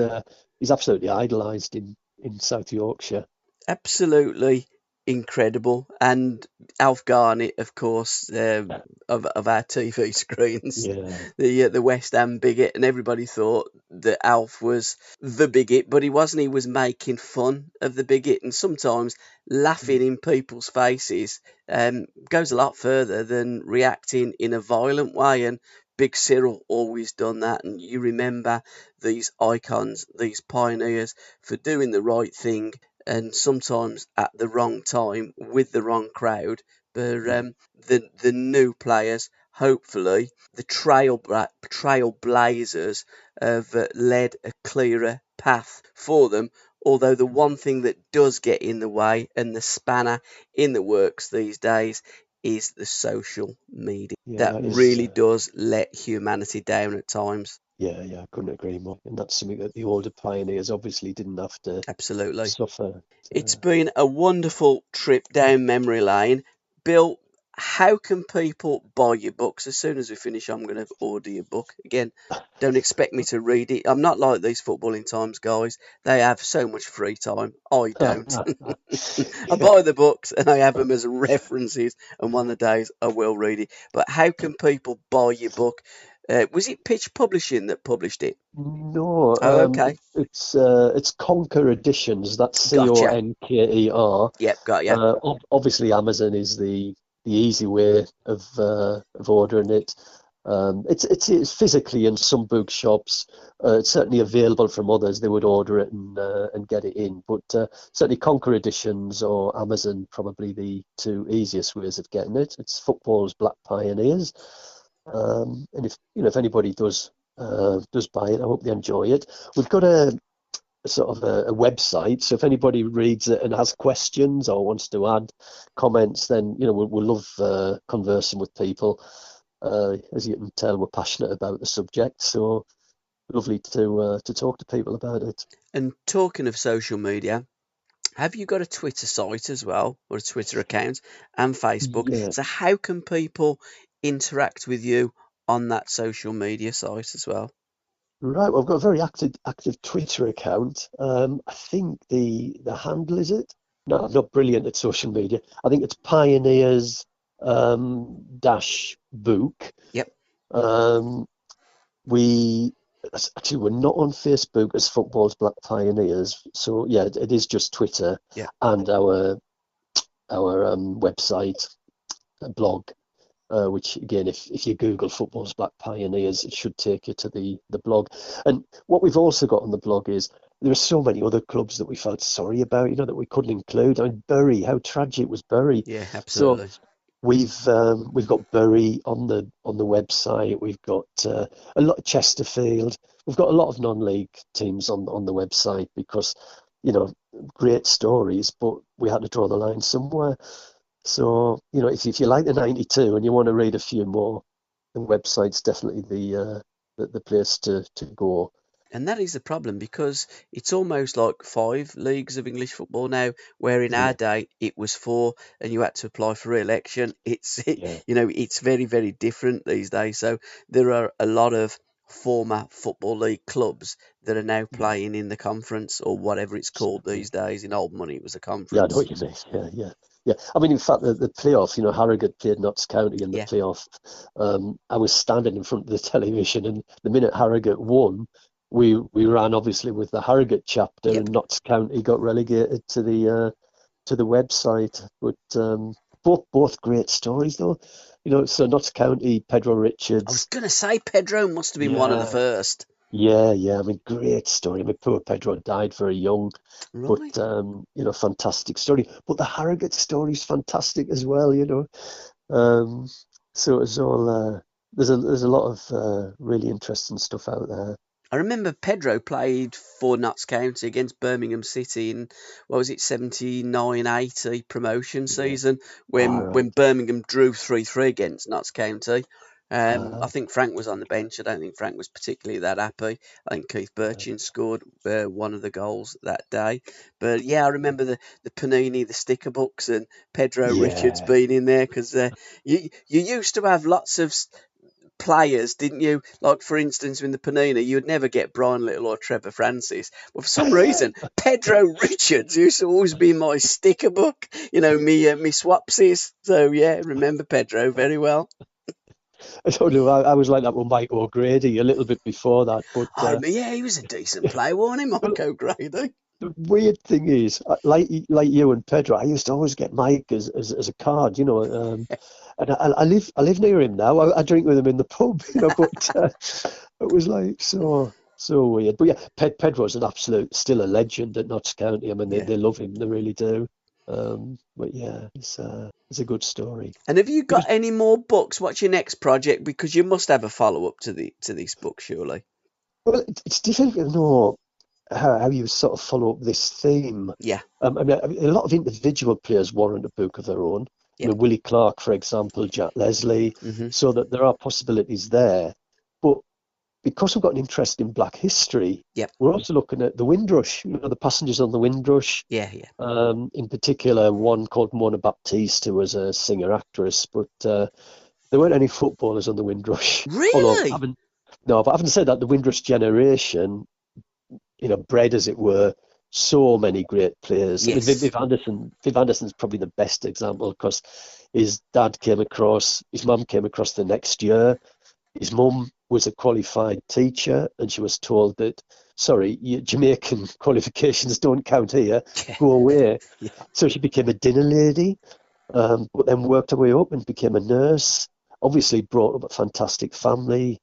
E: absolutely idolised in South Yorkshire.
D: Absolutely incredible. And Alf Garnett, of course, of our TV screens, the West Ham bigot, and everybody thought that Alf was the bigot, but he wasn't. He was making fun of the bigot, and sometimes laughing in people's faces goes a lot further than reacting in a violent way. And Big Cyril always done that, and you remember these icons, these pioneers for doing the right thing, and sometimes at the wrong time with the wrong crowd. But the new players, hopefully, the trailblazers have led a clearer path for them. Although the one thing that does get in the way, and the spanner in the works these days, is the social media. That really does let humanity down at times.
E: Yeah, I couldn't agree more. And that's something that the older pioneers obviously didn't have to suffer.
D: It's been a wonderful trip down memory lane. Bill, how can people buy your books? As soon as we finish, I'm going to order your book. Again, don't expect me to read it. I'm not like these Footballing Times guys. They have so much free time. I don't. I buy the books and I have them as references, and one of the days I will read it. But how can people buy your book? Was it Pitch Publishing that published it?
E: No.
D: Okay.
E: It's Conquer Editions. That's Conker.
D: Yep, got you.
E: Obviously, Amazon is the easy way of ordering it. It's physically in some bookshops. It's certainly available from others. They would order it and get it in. But certainly Conquer Editions or Amazon, probably the two easiest ways of getting it. It's Football's Black Pioneers. And if anybody does buy it, I hope they enjoy it. We've got a sort of a website, so if anybody reads it and has questions or wants to add comments, then we'll love conversing with people. As you can tell, we're passionate about the subject, so lovely to talk to people about it.
D: And talking of social media, have you got a Twitter site as well, or a Twitter account, and Facebook?
E: Yeah.
D: So how can people interact with you on that social media site as well?
E: Right, well, I've got a very active Twitter account. I think the handle is it? No, I'm not brilliant at social media. I think it's Pioneers dash book.
D: Yep.
E: We actually we're not on Facebook as Football's Black Pioneers, so yeah, it is just Twitter
D: Yeah.
E: and our website, blog. Which again, if you Google Football's Black Pioneers, it should take you to the blog. And what we've also got on the blog is there are so many other clubs that we felt sorry about, that we couldn't include. I mean, Bury, how tragic was Bury?
D: Yeah, absolutely.
E: So we've got Bury on the website. We've got a lot of Chesterfield. We've got a lot of non-league teams on the website because great stories, but we had to draw the line somewhere. So, if you like the 92 and you want to read a few more, the website's definitely the place to go.
D: And that is the problem, because it's almost like 5 leagues of English football now, where in our day it was 4 and you had to apply for re-election. It's very, very different these days. So there are a lot of former Football League clubs that are now playing in the conference, or whatever it's called these days. In old money, it was a conference.
E: Yeah, I know what you mean. Yeah. I mean, in fact, the playoff, Harrogate played Notts County in the playoff. I was standing in front of the television, and the minute Harrogate won, we ran obviously with the Harrogate chapter, and Notts County got relegated to the website. But both great stories, though. So Notts County, Pedro Richards.
D: I was going to say Pedro must have been one of the first.
E: Yeah. I mean, great story. I mean, poor Pedro died very young, right. But fantastic story. But the Harrogate story is fantastic as well. So it's all there's a lot of really interesting stuff out there.
D: I remember Pedro played for Notts County against Birmingham City in, 79-80 promotion season, when Birmingham drew 3-3 against Notts County. I think Frank was on the bench. I don't think Frank was particularly that happy. I think Keith Birchin scored one of the goals that day. But yeah, I remember the Panini, the sticker books, and Pedro Richards being in there, because you used to have lots of players, didn't you? Like, for instance, in the Panini, you'd never get Browne Little or Trevor Francis. But for some reason, Pedro Richards used to always be my sticker book, me swapsies. So, yeah, remember Pedro very well.
E: I don't know. I was like that with Mike O'Grady a little bit before that. But
D: he was a decent player, wasn't he, Mike O'Grady?
E: The weird thing is, like you and Pedro, I used to always get Mike as a card, and I live near him now. I drink with him in the pub, but it was like so weird. But yeah, Pedro's an absolute, still a legend at Notts County. I mean, they love him, they really do. But yeah, it's a good story.
D: And have you got any more books? What's your next project? Because you must have a follow up to these books, surely.
E: Well, it's difficult to know how you sort of follow up this theme.
D: Yeah.
E: I mean, a lot of individual players warrant a book of their own.
D: Yep.
E: Willie Clark, for example, Jack Leslie, so that there are possibilities there. But because we've got an interest in Black history, we're also looking at the Windrush, the passengers on the Windrush.
D: Yeah.
E: In particular, one called Mona Baptiste, who was a singer-actress, but there weren't any footballers on the Windrush.
D: Really?
E: But having said that, the Windrush generation, bred, as it were, so many great players.
D: Yes.
E: Viv Anderson's probably the best example, because his mum came across the next year. His mum was a qualified teacher, and she was told that, sorry, your Jamaican qualifications don't count here, go away.
D: Yeah.
E: So she became a dinner lady, but then worked her way up and became a nurse. Obviously brought up a fantastic family.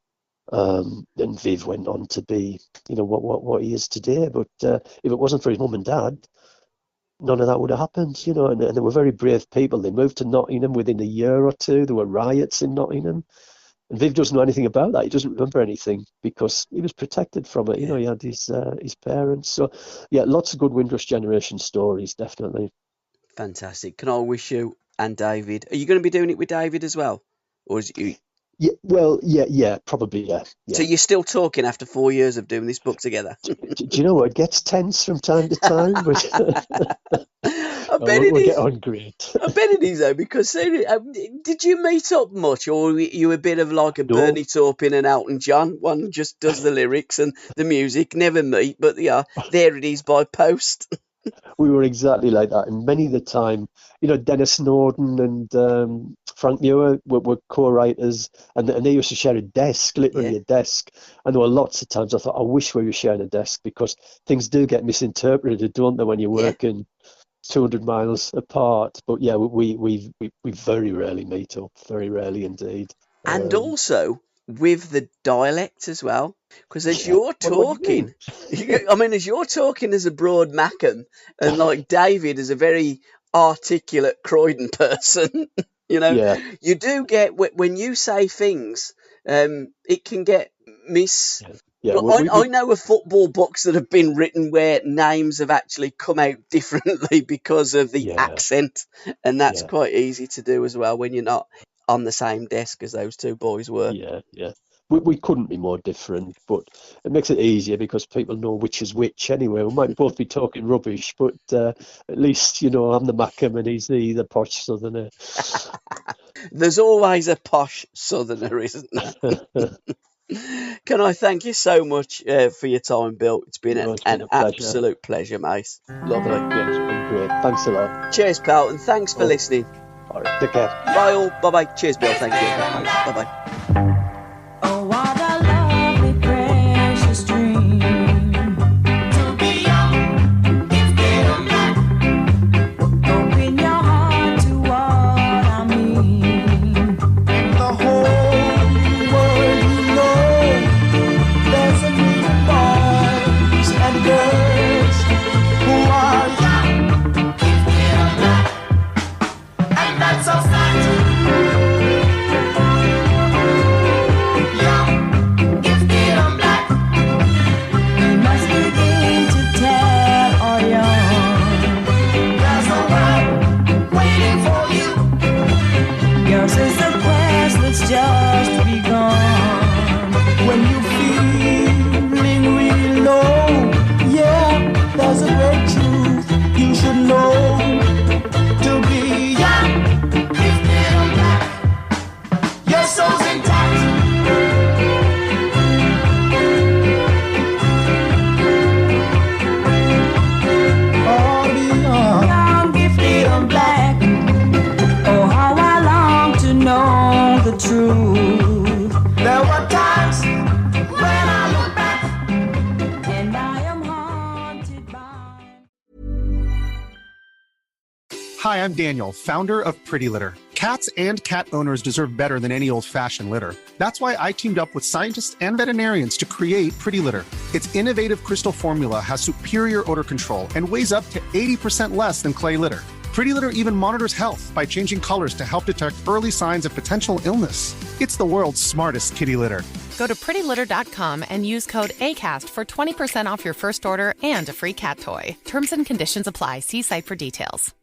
E: And Viv went on to be, what he is today. But if it wasn't for his mum and dad, none of that would have happened, and they were very brave people. They moved to Nottingham within a year or two. There were riots in Nottingham. And Viv doesn't know anything about that. He doesn't remember anything because he was protected from it. He had his parents. So, yeah, lots of good Windrush generation stories, definitely.
D: Fantastic. Can I wish you and David, are you going to be doing it with David as well? Or is it you?
E: Yeah, probably, yeah.
D: So you're still talking after 4 years of doing this book together?
E: Do you know what? It gets tense from time to time, but
D: I bet it
E: we'll
D: is.
E: get on great.
D: I bet it is, though, because did you meet up much, or were you a bit of like a Bernie Taupin and Elton John? One just does the lyrics and the music, never meet, but yeah, there it is by post.
E: We were exactly like that, and many of the time, Dennis Norden and Frank Muir were co-writers, and they used to share a desk, literally a desk. And there were lots of times I thought, I wish we were sharing a desk, because things do get misinterpreted, don't they, when you're working 200 miles apart. But yeah, we very rarely meet up, very rarely indeed.
D: And also with the dialect as well, because as you're talking, as you're talking as a broad Mackem, and like David is a very articulate Croydon person, you do get, when you say things, it can get I know of football books that have been written where names have actually come out differently because of the accent, and that's quite easy to do as well when you're not on the same desk as those two boys were.
E: Yeah. We couldn't be more different, but it makes it easier because people know which is which anyway. We might both be talking rubbish, but at least, I'm the Mackem and he's the posh southerner. There's
D: always a posh southerner, isn't there? Can I thank you so much for your time, Bill? It's been an absolute pleasure, mate. Lovely.
E: Yeah, it's been great. Thanks a lot.
D: Cheers, pal, and thanks for listening.
E: All right, take care.
D: Bye all. Bye-bye. Cheers, Bill. Thank you. Bye-bye.
F: Oh, what a lovely, precious dream. To be young, it's still not. Open your heart to what I mean. The whole world, there's a group of boys and girls who are young, it's still not. And that's so sad. Just begun. When you feeling real low, there's a great truth you should know. To be young is still black. Your soul's intact. Oh, be young, gifted and black. Oh, how I long to know the truth. There were times when I look back and I am haunted by.
B: Hi, I'm Daniel, founder of Pretty Litter. Cats and cat owners deserve better than any old-fashioned litter. That's why I teamed up with scientists and veterinarians to create Pretty Litter. Its innovative crystal formula has superior odor control and weighs up to 80% less than clay litter. Pretty Litter even monitors health by changing colors to help detect early signs of potential illness. It's the world's smartest kitty litter.
G: Go to prettylitter.com and use code ACAST for 20% off your first order and a free cat toy. Terms and conditions apply. See site for details.